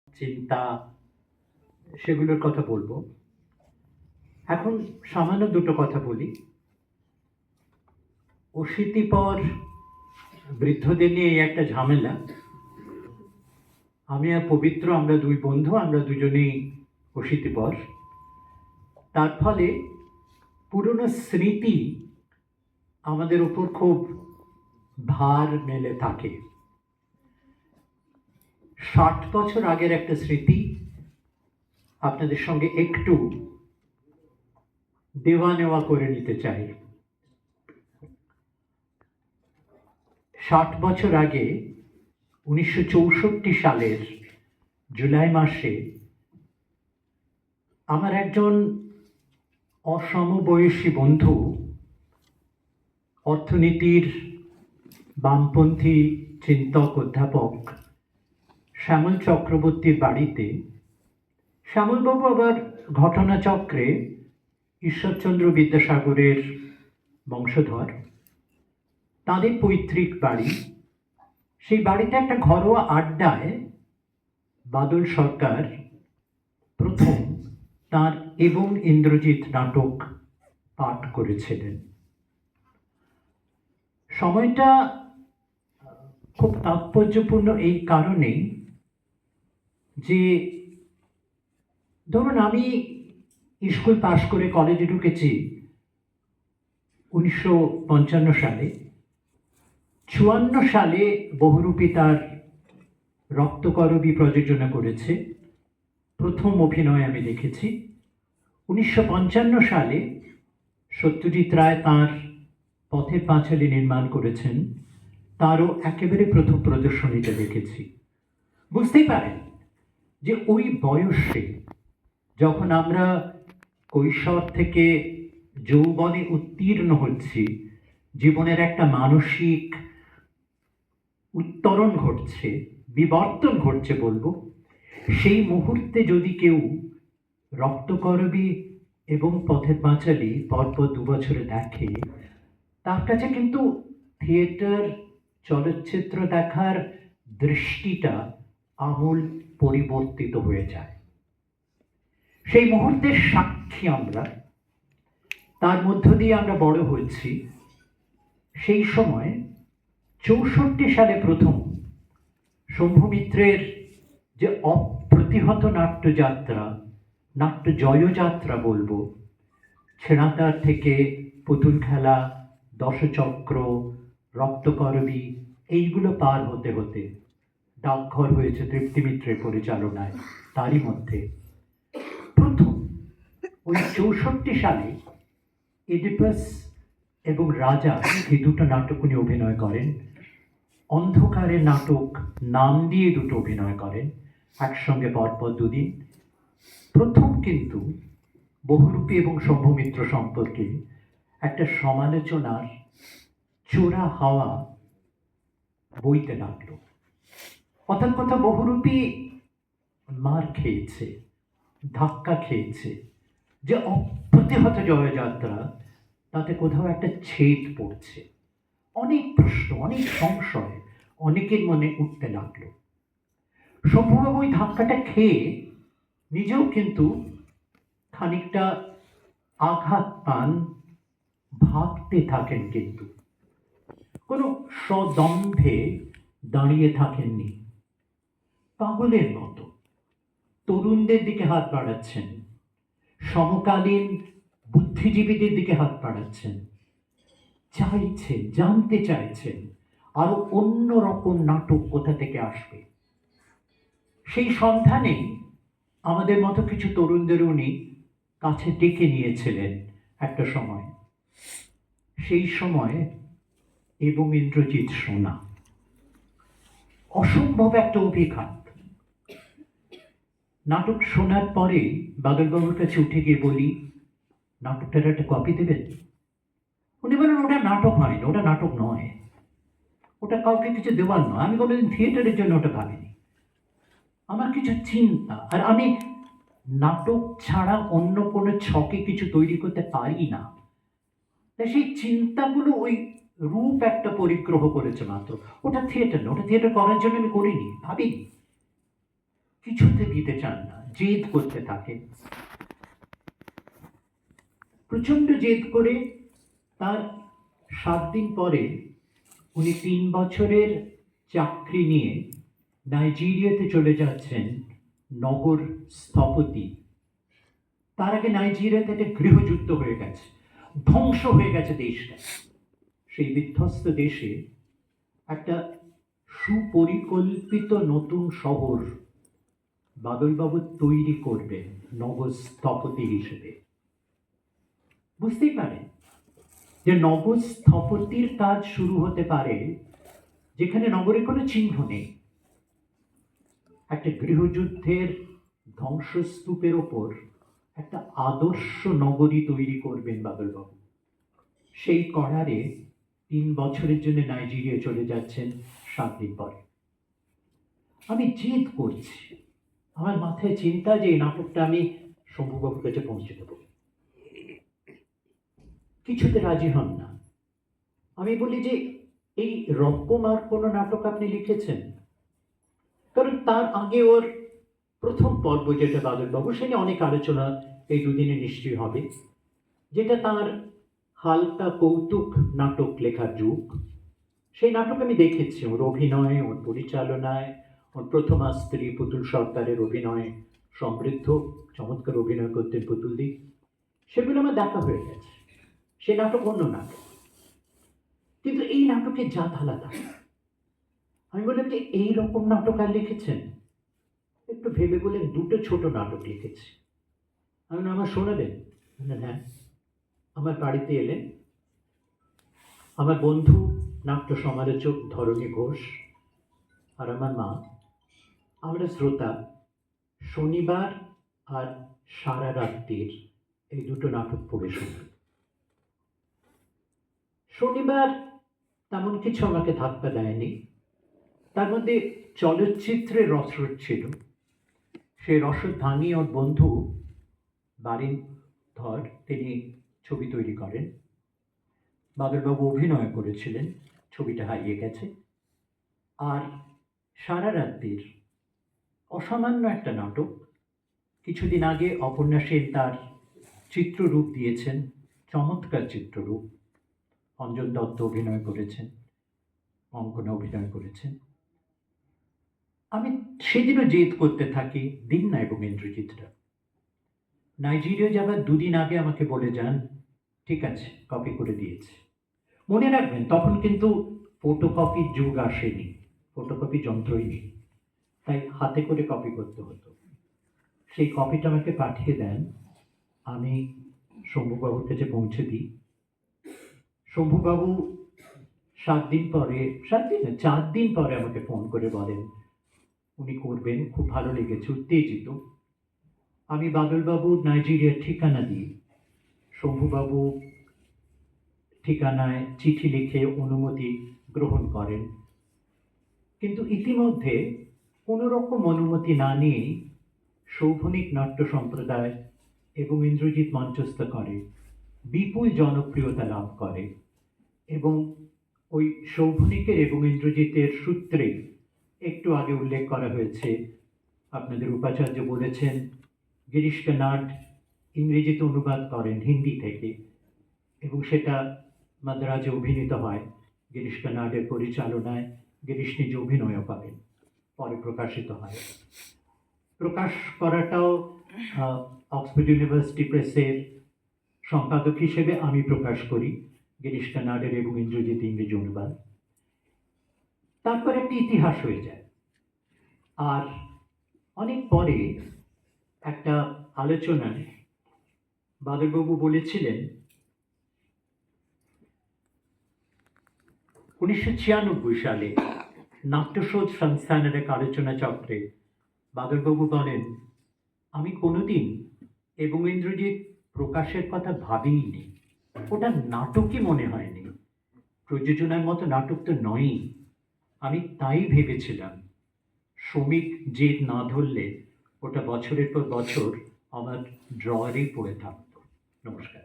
চিন্তা সেগুলোর কথা বলবো। এখন সামান্য দুটো কথা বলি। অশীতিপর বৃদ্ধদের নিয়ে এই একটা ঝামেলা। আমি আর পবিত্র, আমরা দুই বন্ধু, আমরা দুজনেই অশীতিপর। তার ফলে পুরনো স্মৃতি আমাদের উপর খুব ভার মেলে থাকে। 60 বছর আগের একটা স্মৃতি আপনাদের সঙ্গে একটু দেওয়া নেওয়া করে নিতে চাই। 60 বছর আগে 1964 সালের জুলাই মাসে আমার একজন অসমবয়সী বন্ধু, অর্থনীতির বামপন্থী চিন্তক অধ্যাপক শ্যামল চক্রবর্তীর বাড়িতে, শ্যামলবাবু আবার ঘটনাচক্রে ঈশ্বরচন্দ্র বিদ্যাসাগরের বংশধর, তাদের পৈতৃক বাড়ি। সেই বাড়িতে একটা ঘরোয়া আড্ডায় বাদল সরকার প্রথম তার এবং ইন্দ্রজিৎ নাটক পাঠ করেছিলেন। সময়টা খুব তাৎপর্যপূর্ণ এই কারণেই যে, ধরুন আমি স্কুল পাশ করে কলেজে ঢুকেছি 1955 সালে। 54 সালে বহুরূপী তার রক্তকরবী প্রযোজনা করেছে, প্রথম অভিনয় আমি দেখেছি। 1955 সালে সত্যজিৎ রায় তাঁর পথের পাঁচালী নির্মাণ করেছেন, তারও একেবারে প্রথম প্রদর্শনীতে দেখেছি। বুঝতেই পারেন যে ওই বয়সে যখন আমরা কৈশোর থেকে যৌবনে উত্তীর্ণ হচ্ছি, জীবনের একটা মানসিক উত্তরণ ঘটছে, বিবর্তন ঘটছে বলবো, সেই মুহূর্তে যদি কেউ রক্তকরবী এবং পথের পাঁচালী পরপর 2 বছরে দেখে, তার কাছে কিন্তু থিয়েটার চলচ্চিত্র দেখার দৃষ্টিটা আমূল পরিবর্তিত হয়ে যায়। সেই মুহূর্তের সাক্ষী আমরা, তার মধ্য দিয়ে আমরা বড় হয়েছি। সেই সময় 64 সালে প্রথম শম্ভু মিত্রের যে অপ্রতিহত নাট্যযাত্রা, নাট্য জয়যাত্রা বলবো, ছেঁড়াতার থেকে পুতুল খেলা, দশচক্র, রক্তকরবী, এইগুলো পার হতে হতে ডাকঘর হয়েছে তৃপ্তি মিত্রের পরিচালনায়। তারই মধ্যে প্রথম ওই 64 সালে এডিপাস এবং রাজা, এই দুটো নাটক উনি অভিনয় করেন। অন্ধকারের নাটক নাম দিয়ে দুটো অভিনয় করেন একসঙ্গে পরপর 2 দিন। প্রথম কিন্তু বহুরূপী এবং শম্ভু মিত্র সম্পর্কে একটা সমালোচনার চোরা হাওয়া বইতে লাগলো। অর্থাৎ কথা, বহুরূপী মার খেয়েছে, ধাক্কা খেয়েছে, যে অপ্রতিহত জয়যাত্রা, তাতে কোথাও একটা ছেদ পড়ছে। অনেক প্রশ্ন, অনেক সংশয় অনেকের মনে উঠতে লাগলো। শম্ভুবাবু ওই ধাক্কাটা খেয়ে নিজেও কিন্তু খানিকটা আঘাত পান, ভাবতে থাকেন, কিন্তু কোনো সদম্ভে দাঁড়িয়ে থাকেননি। পাগলের মতো তরুণদের দিকে হাত বাড়াচ্ছেন, সমকালীন বুদ্ধিজীবীদের দিকে হাত বাড়াচ্ছেন, চাইছেন, জানতে চাইছেন আরো অন্য রকম নাটক কোথা থেকে আসবে। সেই সন্ধানে আমাদের মতো কিছু তরুণদের উনি কাছে ডেকে নিয়েছিলেন একটা সময়। সেই সময় এবং ইন্দ্রজিৎ সোনা অসম্ভব একটা অভিঘাত। নাটক শোনার পরে বাদলবাবুর কাছে উঠে গিয়ে বলি, নাটকটার একটা কপি দেবেন? উনি বলেন, ওটা নাটক হয় না, ওটা নাটক নয়, ওটা কাউকে কিছু দেওয়ার নয়। আমি কোনোদিন থিয়েটারের জন্য ওটা ভাবিনি। আমার কিছু চিন্তা, আর আমি নাটক ছাড়া অন্য কোনো ছকে কিছু তৈরি করতে পারি না। তাই সেই চিন্তাগুলো ওই রূপ একটা পরিগ্রহ করেছে মাত্র। ওটা থিয়েটার না, ওটা থিয়েটার করার জন্য আমি করিনি, ভাবিনি। কিছুতে দিতে চান না, জেদ করতে থাকেন। প্রচন্ড জেদ করে তার 7 দিন পরে উনি 3 বছরের চাকরি নিয়ে নাইজেরিয়াতে চলে যাচ্ছেন নগর স্থপতি। তার আগে নাইজেরিয়াতে একটা গৃহযুদ্ধ হয়ে গেছে, ধ্বংস হয়ে গেছে দেশটা। সেই বিধ্বস্ত দেশে একটা সুপরিকল্পিত নতুন শহর বাদলবাবু তৈরি করবেন নগর স্থপতি হিসেবে। বুঝতেই পারেন যে নগর স্থপতির কাজ শুরু হতে পারে যেখানে নগরে কোনো চিহ্ন নেই। একটা গৃহযুদ্ধের ধ্বংসস্তূপের ওপর একটা আদর্শ নগরী তৈরি করবেন বাদলবাবু। সেই করারে 3 বছরের জন্য নাইজেরিয়া চলে যাচ্ছেন 7 দিন পরে। আমি জেদ করছি, আমার মাথায় চিন্তা যে এই নাটকটা আমি শম্ভুবাবুর কাছে পৌঁছে দেবো। কিছুতে রাজি হন না। আমি বলি যে এই রকম আর কোনো নাটক আপনি লিখেছেন? কারণ তার আগে ওর প্রথম পর্ব যেটা বাদলবাবু, সে নিয়ে অনেক আলোচনা এই দুদিনে নিশ্চয়ই হবে, যেটা তার হালকা কৌতুক নাটক লেখার যুগ। সেই নাটক আমি দেখেছি, ওর অভিনয়, ওর পরিচালনায়, ওর প্রথমা স্ত্রী পুতুল সরকারের অভিনয় সমৃদ্ধ, চমৎকার অভিনয় করতেন পুতুল দি। সেগুলো আমার দেখা হয়ে গেছে। সে নাটক অন্য নাটক, কিন্তু এই নাটকে জাত আলাদা। আমি বললাম যে এইরকম নাটক আর লিখেছেন? একটু ভেবে বলেন, 2টো ছোট নাটক লিখেছি। আমি আমার শোনাবেন? হ্যাঁ। আমার বাড়িতে এলেন আমার বন্ধু নাট্য সমালোচক ধরণী ঘোষ আর আমার মা। আমরা শ্রোতা শনিবার আর সারা রাত্রির এই 2টো নাটক পড়ে শুনি। শনিবার তেমন কিছু আমাকে ধাক্কা দেয়নি, তার মধ্যে চলচ্চিত্রের রসদ ছিল। সেই রসদ ভাঙিয়ে ওর বন্ধু বারিধর, তিনি ছবি তৈরি করেন। বাদলবাবু অভিনয় করেছিলেন, ছবিটা হারিয়ে গেছে। আর সারা রাত্রির অসামান্য একটা নাটক। কিছুদিন আগে অপর্ণা সেন তার চিত্ররূপ দিয়েছেন, চমৎকার চিত্ররূপ। অঞ্জন দত্ত অভিনয় করেছেন, অঙ্কনা অভিনয় করেছেন। আমি সেদিনও জেদ করতে থাকি, দিন না। এবং ইন্দ্রজিৎরা নাইজেরিয়া যাবার 2 দিন আগে আমাকে বলে যান, ঠিক আছে, কপি করে দিয়েছে। মনে রাখবেন, তখন কিন্তু ফটোকপির যুগ আসেনি, ফটোকপি যন্ত্রই নেই, তাই হাতে করে কপি করতে হতো। সেই কপিটা আমাকে পাঠিয়ে দেন, আমি শম্ভুবাবুর কাছে পৌঁছে দিই। শম্ভুবাবু 7 দিন পরে, 7 দিন না, 4 দিন পরে আমাকে ফোন করে বলেন উনি করবেন, খুব ভালো লেগেছে, উত্তেজিত। আমি বাদলবাবুর নাইজেরিয়ার ঠিকানা দিই। শম্ভুবাবু ঠিকানায় চিঠি লিখে অনুমতি গ্রহণ করেন, কিন্তু ইতিমধ্যে কোনো রকম অনুমতি না নিয়েই সৌভনিক নাট্য সম্প্রদায় এবং ইন্দ্রজিৎ মঞ্চস্থ করে, বিপুল জনপ্রিয়তা লাভ করে। এবং ওই সৌভনিকের এবং ইন্দ্রজিতের সূত্রে একটু আগে উল্লেখ করা হয়েছে, আপনাদের উপাচার্য বলেছেন গিরিশ কানাড ইংরেজিতে অনুবাদ করেন হিন্দি থেকে, এবং সেটা মাদ্রাজে অভিনীত হয় গিরিশ কানাডের পরিচালনায়। গিরিশ নিজে অভিনয়ও করেন, পরে প্রকাশিত হয়। প্রকাশ করাটাও অক্সফোর্ড ইউনিভার্সিটি প্রেসের সম্পাদক হিসেবে আমি প্রকাশ করি গিরিশ কানাডের এবং ইন্দ্রজিৎ ইংরেজি অনুবাদ। তারপর একটি ইতিহাস হয়ে যায়। আর অনেক পরে একটা আলোচনায় বাদলবাবু বলেছিলেন 1996 সালে নাট্যশোধ সংস্থানের এক আলোচনা চক্রে বাদলবাবু বলেন, আমি কোনোদিন এবং ইন্দ্রজিৎ প্রকাশের কথা ভাবিনি, ওটা নাটকই মনে হয়নি, প্রযোজনার মতো নাটক তো নয়ই। আমি তাই ভেবেছিলাম শ্রমিক জেদ না ধরলে ওটা বছরের পর বছর আমার ড্রয়ারেই পড়ে থাকতো। নমস্কার।